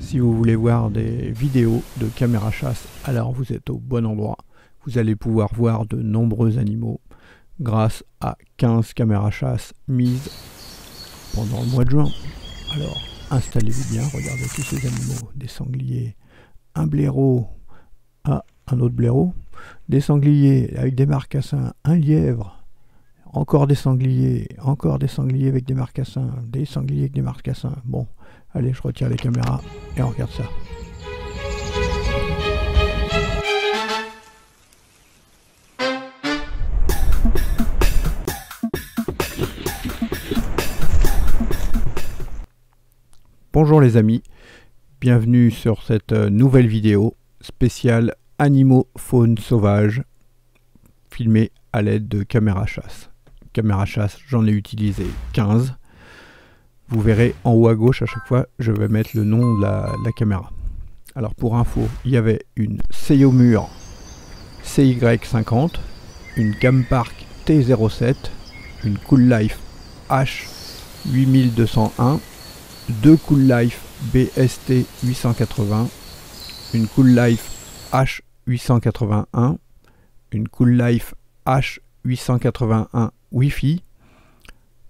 Si vous voulez voir des vidéos de caméra chasse, alors vous êtes au bon endroit. Vous allez pouvoir voir de nombreux animaux grâce à 15 caméras chasse mises pendant le mois de juin. Alors installez-vous bien, regardez tous ces animaux, des sangliers, un blaireau, un autre blaireau, des sangliers avec des marcassins, un lièvre, encore des sangliers avec des marcassins, des sangliers avec des marcassins. Bon, allez, je retire les caméras et on regarde ça. Bonjour les amis, bienvenue sur cette nouvelle vidéo spéciale animaux faune sauvage filmée à l'aide de caméra chasse. Caméra chasse, j'en ai utilisé 15. Vous verrez en haut à gauche à chaque fois, je vais mettre le nom de la caméra. Alors pour info, il y avait une Seiyomur CY50, une Campark T07, une Cool Life H8201, deux Cool Life BST 880, une Cool Life H881, une Cool Life H881 Wi-Fi,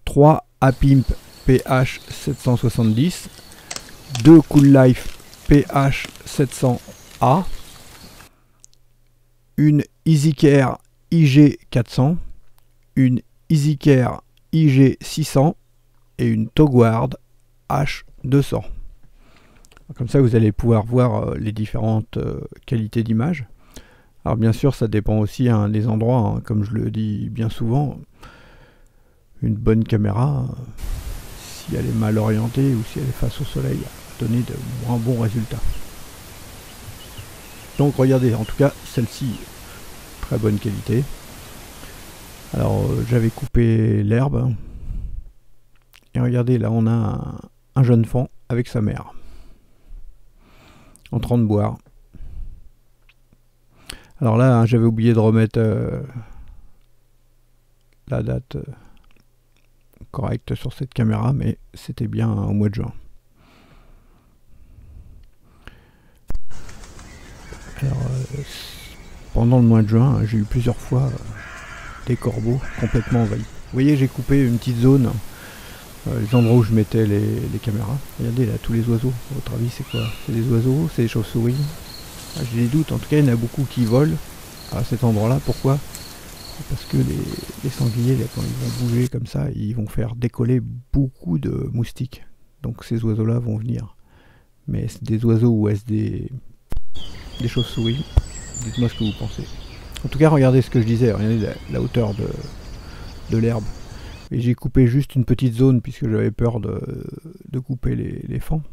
3 Apimp PH 770, 2 Cool Life PH 700A, une EasyCare IG 400, une EasyCare IG 600 et une Togward H200. Comme ça vous allez pouvoir voir les différentes qualités d'image. Alors bien sûr ça dépend aussi des endroits, comme je le dis bien souvent, une bonne caméra, si elle est mal orientée ou si elle est face au soleil, va donner de moins bons résultats. Donc regardez, en tout cas celle-ci, très bonne qualité. Alors j'avais coupé l'herbe, et regardez là on a un jeune faon avec sa mère, en train de boire. Alors là j'avais oublié de remettre la date correcte sur cette caméra, mais c'était bien au mois de juin. Alors pendant le mois de juin j'ai eu plusieurs fois des corbeaux complètement envahis. Vous voyez, j'ai coupé une petite zone, les endroits où je mettais les caméras. Regardez là tous les oiseaux, à votre avis c'est quoi? C'est des oiseaux, c'est des chauves-souris? J'ai des doutes, en tout cas il y en a beaucoup qui volent à cet endroit là. Pourquoi? Parce que les sangliers, là, quand ils vont bouger comme ça, ils vont faire décoller beaucoup de moustiques. Donc ces oiseaux-là vont venir. Mais c'est des oiseaux ou est-ce des chauves-souris? Dites-moi ce que vous pensez. En tout cas, regardez ce que je disais, regardez la hauteur de l'herbe. Et j'ai coupé juste une petite zone puisque j'avais peur de couper les fans.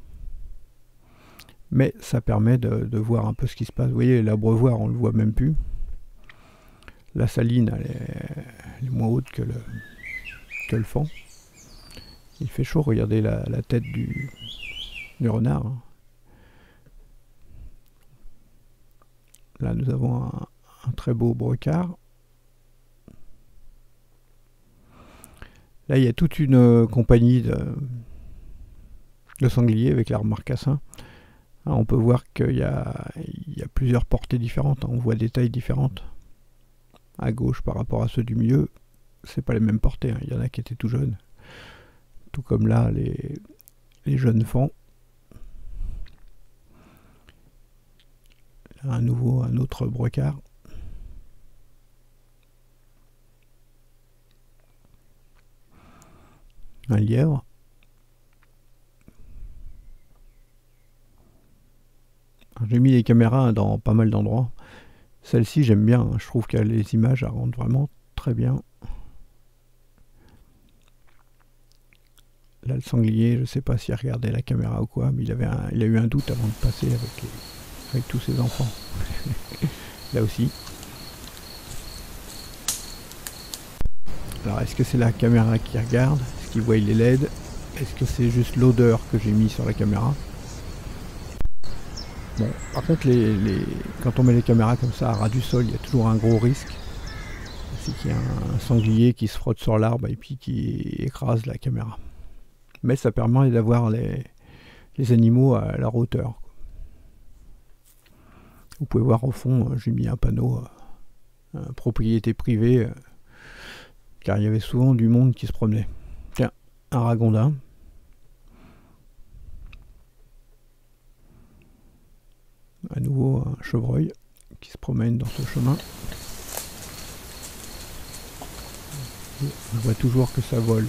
Mais ça permet de voir un peu ce qui se passe. Vous voyez, l'abreuvoir, on ne le voit même plus. La saline, elle est moins haute que le fond. Il fait chaud, regardez la tête du renard. Là, nous avons un très beau brocard. Là, il y a toute une compagnie de sangliers avec leurs marcassins. On peut voir qu'il y a plusieurs portées différentes. On voit des tailles différentes. À gauche par rapport à ceux du milieu, c'est pas les mêmes portées. Il y en a qui étaient tout jeunes. Tout comme là, les jeunes fans. Là, un autre brocard. Un lièvre. J'ai mis les caméras dans pas mal d'endroits. Celle-ci j'aime bien, je trouve que les images rendent vraiment très bien. Là le sanglier, je sais pas s'il regardait la caméra ou quoi, mais il a eu un doute avant de passer avec tous ses enfants. Là aussi. Alors est-ce que c'est la caméra qui regarde? Est-ce qu'il voit les LED? Est-ce que c'est juste l'odeur que j'ai mis sur la caméra? Bon, par contre, quand on met les caméras comme ça à ras du sol, il y a toujours un gros risque. C'est qu'il y a un sanglier qui se frotte sur l'arbre et puis qui écrase la caméra. Mais ça permet d'avoir les animaux à leur hauteur. Vous pouvez voir au fond, j'ai mis un panneau propriété privée, car il y avait souvent du monde qui se promenait. Tiens, un ragondin. À nouveau un chevreuil qui se promène dans ce chemin. On voit toujours que ça vole.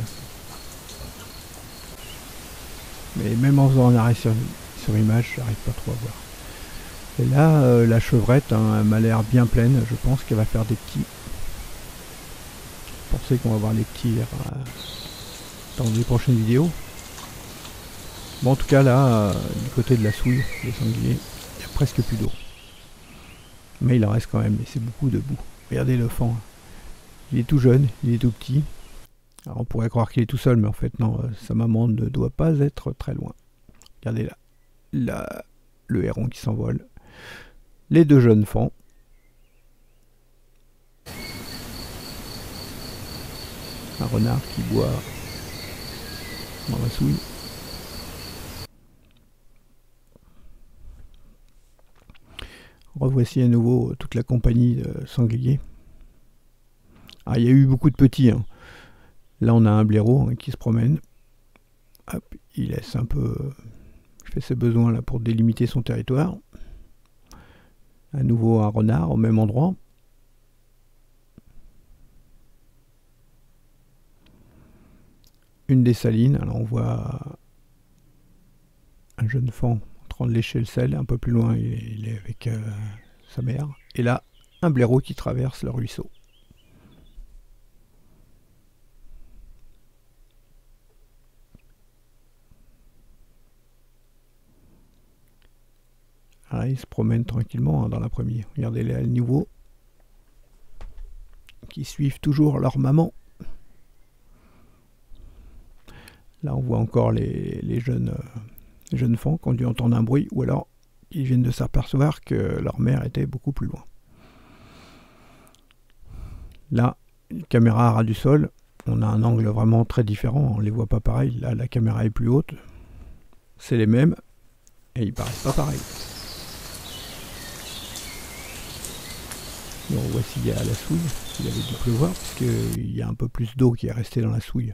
Mais même en faisant un arrêt sur image, j'arrive pas trop à voir. Et là, la chevrette, hein, elle m'a l'air bien pleine. Je pense qu'elle va faire des petits. Vous pensez qu'on va voir les petits dans les prochaines vidéos. Bon, en tout cas, là, du côté de la souille, les sangliers, il n'y a presque plus d'eau. Mais il en reste quand même, et c'est beaucoup de boue. Regardez le fan. Il est tout jeune, il est tout petit. Alors on pourrait croire qu'il est tout seul, mais en fait non, sa maman ne doit pas être très loin. Regardez là, le héron qui s'envole. Les deux jeunes fans. Un renard qui boit dans la souille. Revoici à nouveau toute la compagnie de sangliers. Ah, il y a eu beaucoup de petits, hein. Là, on a un blaireau, hein, qui se promène. Hop, il laisse un peu... Il fait ses besoins là pour délimiter son territoire. À nouveau un renard au même endroit. Une des salines. Alors on voit un jeune fan en train de lécher le sel. Un peu plus loin, il est avec sa mère. Et là, un blaireau qui traverse le ruisseau. Ah, ils se promènent tranquillement, hein, dans l'après-midi. Regardez-les à niveau. Qui suivent toujours leur maman. Là, on voit encore les jeunes fans qui ont dû entendre un bruit, ou alors ils viennent de s'apercevoir que leur mère était beaucoup plus loin. Là, caméra à ras du sol, on a un angle vraiment très différent, on ne les voit pas pareil. Là, la caméra est plus haute, c'est les mêmes, et ils paraissent pas pareils. Et on voit s'il y a la souille, il avait dû pleuvoir, parce qu'il y a un peu plus d'eau qui est restée dans la souille.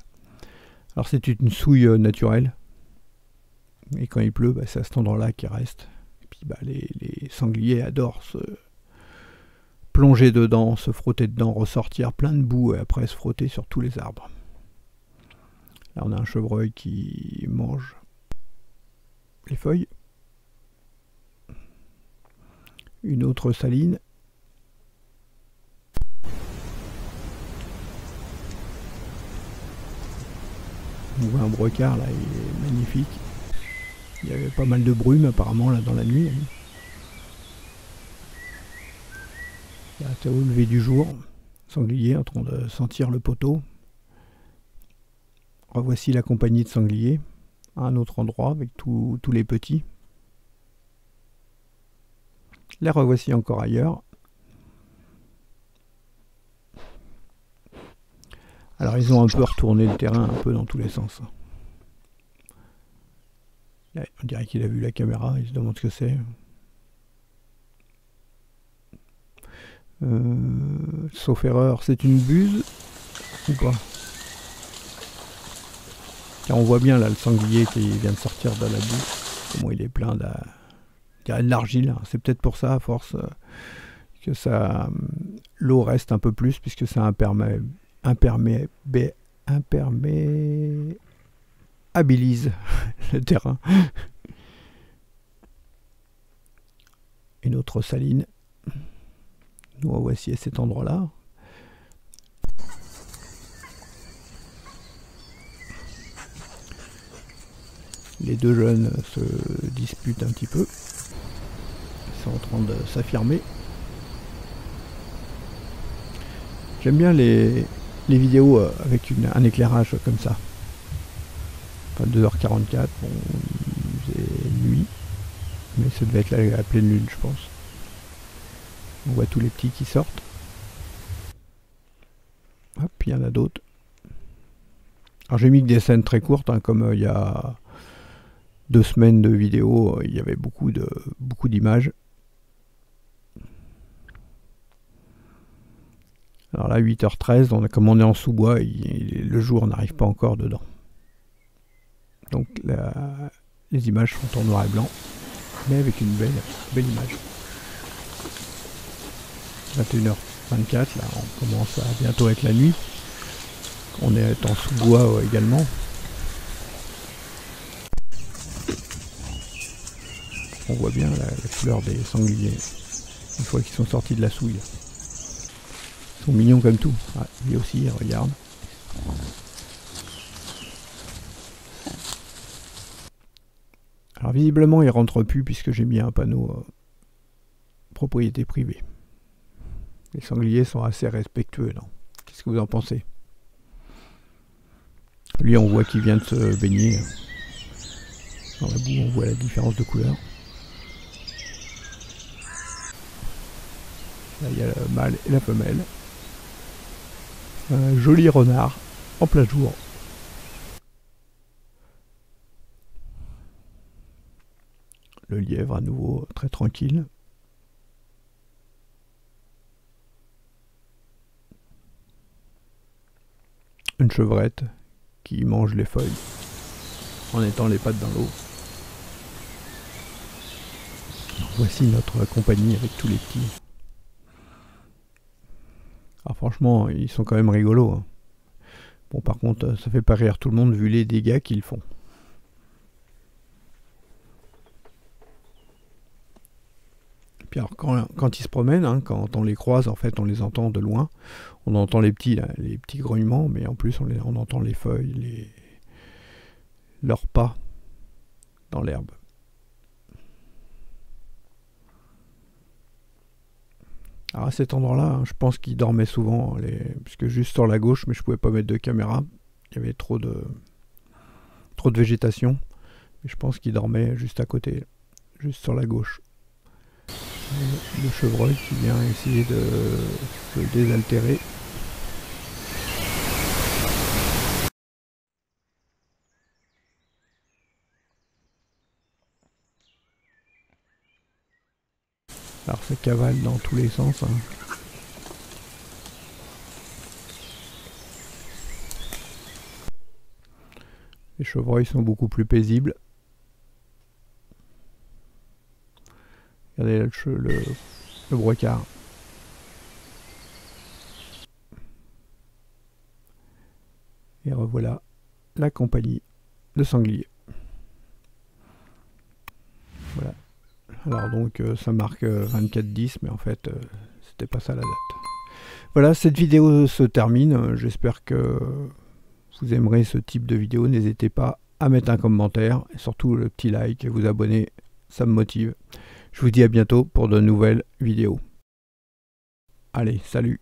Alors c'est une souille naturelle, et quand il pleut, bah, c'est à cet endroit-là qu'il reste. Et puis bah, les sangliers adorent se plonger dedans, se frotter dedans, ressortir plein de boue, et après se frotter sur tous les arbres. Là on a un chevreuil qui mange les feuilles. Une autre saline. On voit un brocard là, il est magnifique. Il y avait pas mal de brume apparemment là dans la nuit. Là, c'est au lever du jour. Sanglier en train de sentir le poteau. Revoici la compagnie de sangliers à un autre endroit avec tous les petits. Les revoici encore ailleurs. Alors ils ont un peu retourné le terrain un peu dans tous les sens. Là, on dirait qu'il a vu la caméra, il se demande ce que c'est. Sauf erreur, c'est une buse ou pas? Car on voit bien là le sanglier qui vient de sortir de la boue. Comment il est plein de l'argile. C'est peut-être pour ça, à force, que ça, l'eau reste un peu plus, puisque ça imperméabilise le terrain. Une autre saline. Nous voici à cet endroit-là. Les deux jeunes se disputent un petit peu. Ils sont en train de s'affirmer. J'aime bien les vidéos avec un éclairage comme ça. Enfin, 2h44, bon, c'est nuit. Mais ça devait être la pleine lune, je pense. On voit tous les petits qui sortent. Hop, il y en a d'autres. Alors j'ai mis que des scènes très courtes, hein, comme il y a 2 semaines de vidéos, il y avait beaucoup d'images. Alors là, 8h13, comme on est en sous-bois, le jour n'arrive pas encore dedans. Donc les images sont en noir et blanc, mais avec une belle image. 21h24, là on commence à bientôt être la nuit. On est en sous-bois également. On voit bien la couleur des sangliers une fois qu'ils sont sortis de la souille. Ils sont mignons comme tout. Ah, lui aussi, regarde. Alors visiblement, il rentre plus puisque j'ai mis un panneau propriété privée. Les sangliers sont assez respectueux, non? Qu'est-ce que vous en pensez? Lui, on voit qu'il vient de se baigner. Dans la boue, on voit la différence de couleur. Là, il y a le mâle et la femelle. Un joli renard en plein jour. Le lièvre à nouveau très tranquille. Une chevrette qui mange les feuilles en étant les pattes dans l'eau. Voici notre compagnie avec tous les petits. Alors franchement, ils sont quand même rigolos, hein. Bon, par contre, ça fait pas rire tout le monde vu les dégâts qu'ils font. Puis alors, quand ils se promènent, hein, quand on les croise, en fait, on les entend de loin. On entend les petits grognements, mais en plus, on entend les feuilles, leurs pas dans l'herbe. Alors à cet endroit-là, hein, je pense qu'ils dormaient souvent, puisque juste sur la gauche, mais je pouvais pas mettre de caméra. Il y avait trop de végétation. Mais je pense qu'ils dormaient juste à côté, juste sur la gauche. Le chevreuil qui vient essayer de se désaltérer. Alors ça cavale dans tous les sens, hein. Les chevreuils sont beaucoup plus paisibles. Regardez le brocard. Et revoilà la compagnie de sangliers. Voilà. Alors donc ça marque 24-10, mais en fait c'était pas ça la date. Voilà, cette vidéo se termine. J'espère que vous aimerez ce type de vidéo. N'hésitez pas à mettre un commentaire, et surtout le petit like, et vous abonner, ça me motive. Je vous dis à bientôt pour de nouvelles vidéos. Allez, salut!